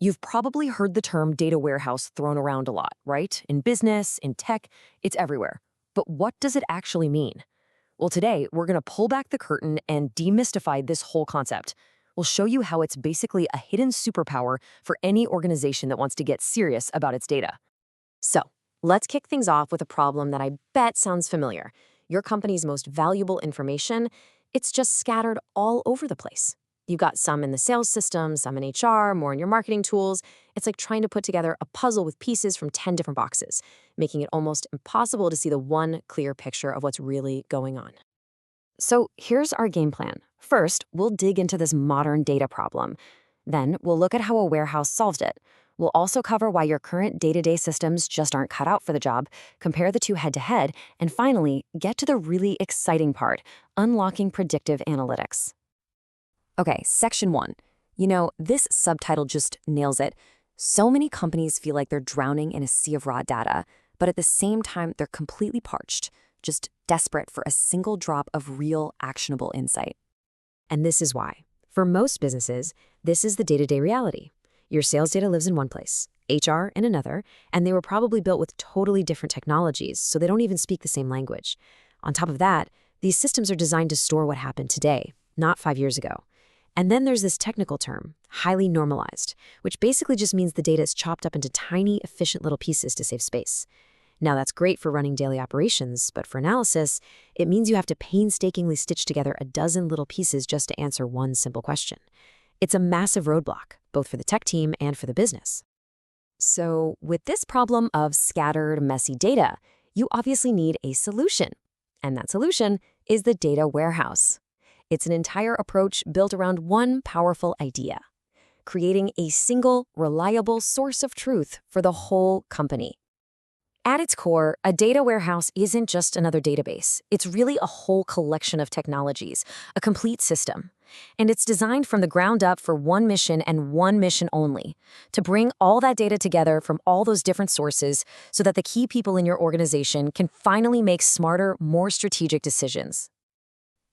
You've probably heard the term data warehouse thrown around a lot, right? In business, in tech, it's everywhere. But what does it actually mean? Well, today, we're going to pull back the curtain and demystify this whole concept. We'll show you how it's basically a hidden superpower for any organization that wants to get serious about its data. So, let's kick things off with a problem that I bet sounds familiar. Your company's most valuable information, it's just scattered all over the place. You've got some in the sales system, some in HR, more in your marketing tools. It's like trying to put together a puzzle with pieces from 10 different boxes, making it almost impossible to see the one clear picture of what's really going on. So here's our game plan. First, we'll dig into this modern data problem. Then we'll look at how a warehouse solved it. We'll also cover why your current day-to-day systems just aren't cut out for the job, compare the two head-to-head, and finally, get to the really exciting part, unlocking predictive analytics. Okay, section 1. This subtitle just nails it. So many companies feel like they're drowning in a sea of raw data, but at the same time, they're completely parched, just desperate for a single drop of real, actionable insight. And this is why. For most businesses, this is the day-to-day reality. Your sales data lives in one place, HR in another, and they were probably built with totally different technologies, so they don't even speak the same language. On top of that, these systems are designed to store what happened today, not 5 years ago. And then there's this technical term, highly normalized, which basically just means the data is chopped up into tiny, efficient little pieces to save space. Now, that's great for running daily operations, but for analysis, it means you have to painstakingly stitch together a dozen little pieces just to answer one simple question. It's a massive roadblock, both for the tech team and for the business. So, with this problem of scattered, messy data, you obviously need a solution. And that solution is the data warehouse. It's an entire approach built around one powerful idea: creating a single, reliable source of truth for the whole company. At its core, a data warehouse isn't just another database. It's really a whole collection of technologies, a complete system. And it's designed from the ground up for one mission and one mission only: to bring all that data together from all those different sources so that the key people in your organization can finally make smarter, more strategic decisions.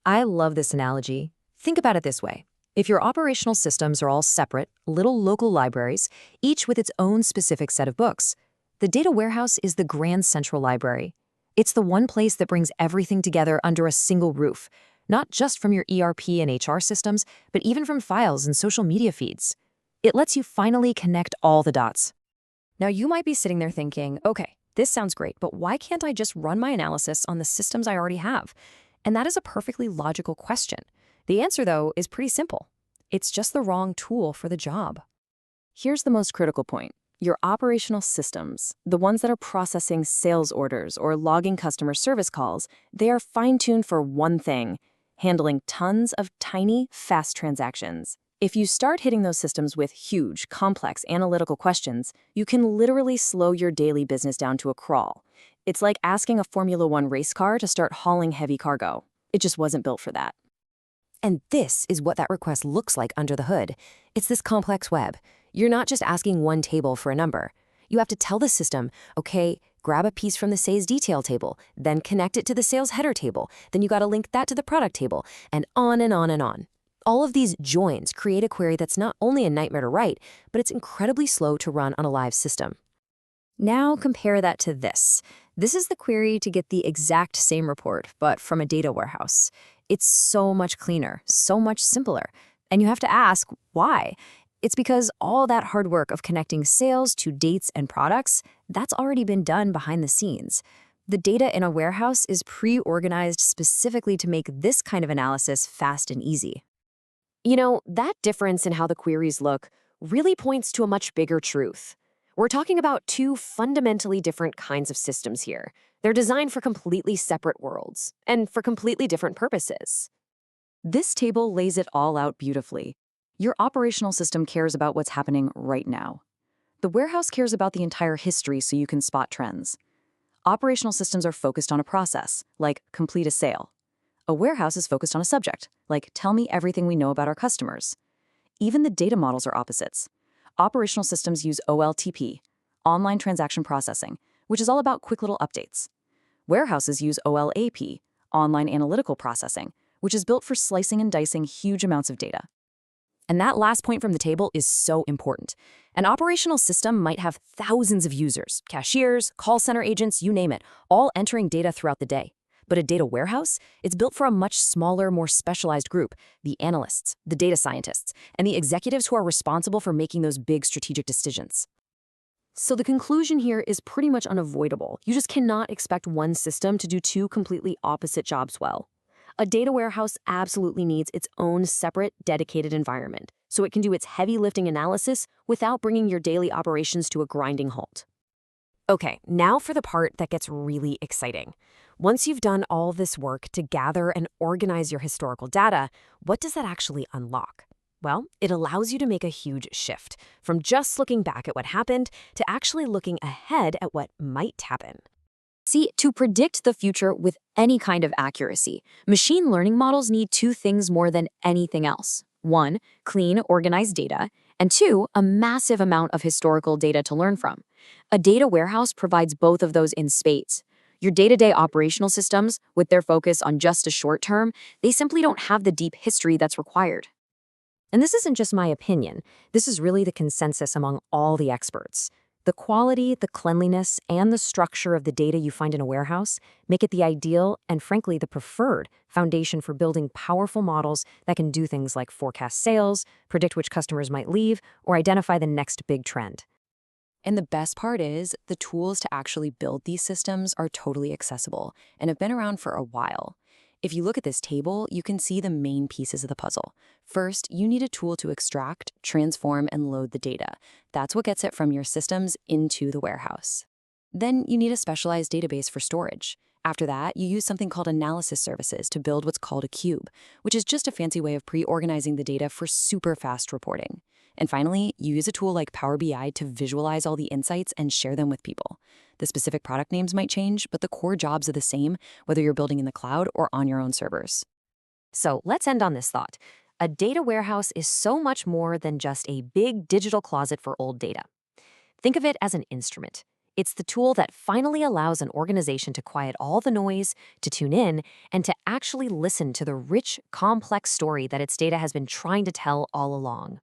I love this analogy. Think about it this way. If your operational systems are all separate, little local libraries, each with its own specific set of books, the data warehouse is the grand central library. It's the one place that brings everything together under a single roof, not just from your ERP and HR systems, but even from files and social media feeds. It lets you finally connect all the dots. Now, you might be sitting there thinking, okay, this sounds great, but why can't I just run my analysis on the systems I already have? And that is a perfectly logical question. The answer, though, is pretty simple. It's just the wrong tool for the job. Here's the most critical point. Your operational systems, the ones that are processing sales orders or logging customer service calls, they are fine-tuned for one thing: handling tons of tiny, fast transactions. If you start hitting those systems with huge, complex analytical questions, you can literally slow your daily business down to a crawl. It's like asking a Formula One race car to start hauling heavy cargo. It just wasn't built for that. And this is what that request looks like under the hood. It's this complex web. You're not just asking one table for a number. You have to tell the system, okay, grab a piece from the sales detail table, then connect it to the sales header table, then you got to link that to the product table, and on and on and on. All of these joins create a query that's not only a nightmare to write, but it's incredibly slow to run on a live system. Now compare that to this. This is the query to get the exact same report, but from a data warehouse. It's so much cleaner, so much simpler. And you have to ask, why? It's because all that hard work of connecting sales to dates and products, that's already been done behind the scenes. The data in a warehouse is pre-organized specifically to make this kind of analysis fast and easy. That difference in how the queries look really points to a much bigger truth. We're talking about two fundamentally different kinds of systems here. They're designed for completely separate worlds and for completely different purposes. This table lays it all out beautifully. Your operational system cares about what's happening right now. The warehouse cares about the entire history so you can spot trends. Operational systems are focused on a process, like complete a sale. A warehouse is focused on a subject, like tell me everything we know about our customers. Even the data models are opposites. Operational systems use OLTP, online transaction processing, which is all about quick little updates. Warehouses use OLAP, online analytical processing, which is built for slicing and dicing huge amounts of data. And that last point from the table is so important. An operational system might have thousands of users, cashiers, call center agents, you name it, all entering data throughout the day. But a data warehouse, it's built for a much smaller, more specialized group, the analysts, the data scientists, and the executives who are responsible for making those big strategic decisions. So the conclusion here is pretty much unavoidable. You just cannot expect one system to do two completely opposite jobs well. A data warehouse absolutely needs its own separate, dedicated environment, so it can do its heavy lifting analysis without bringing your daily operations to a grinding halt. Okay, now for the part that gets really exciting. Once you've done all this work to gather and organize your historical data, what does that actually unlock? Well, it allows you to make a huge shift from just looking back at what happened to actually looking ahead at what might happen. See, to predict the future with any kind of accuracy, machine learning models need two things more than anything else. One, clean, organized data, and two, a massive amount of historical data to learn from. A data warehouse provides both of those in spades. Your day-to-day operational systems, with their focus on just a short term, they simply don't have the deep history that's required. And this isn't just my opinion. This is really the consensus among all the experts. The quality, the cleanliness, and the structure of the data you find in a warehouse make it the ideal and, frankly, the preferred foundation for building powerful models that can do things like forecast sales, predict which customers might leave, or identify the next big trend. And the best part is, the tools to actually build these systems are totally accessible and have been around for a while. If you look at this table, you can see the main pieces of the puzzle. First, you need a tool to extract, transform, and load the data. That's what gets it from your systems into the warehouse. Then you need a specialized database for storage. After that, you use something called analysis services to build what's called a cube, which is just a fancy way of pre-organizing the data for super fast reporting. And finally, you use a tool like Power BI to visualize all the insights and share them with people. The specific product names might change, but the core jobs are the same, whether you're building in the cloud or on your own servers. So let's end on this thought. A data warehouse is so much more than just a big digital closet for old data. Think of it as an instrument. It's the tool that finally allows an organization to quiet all the noise, to tune in, and to actually listen to the rich, complex story that its data has been trying to tell all along.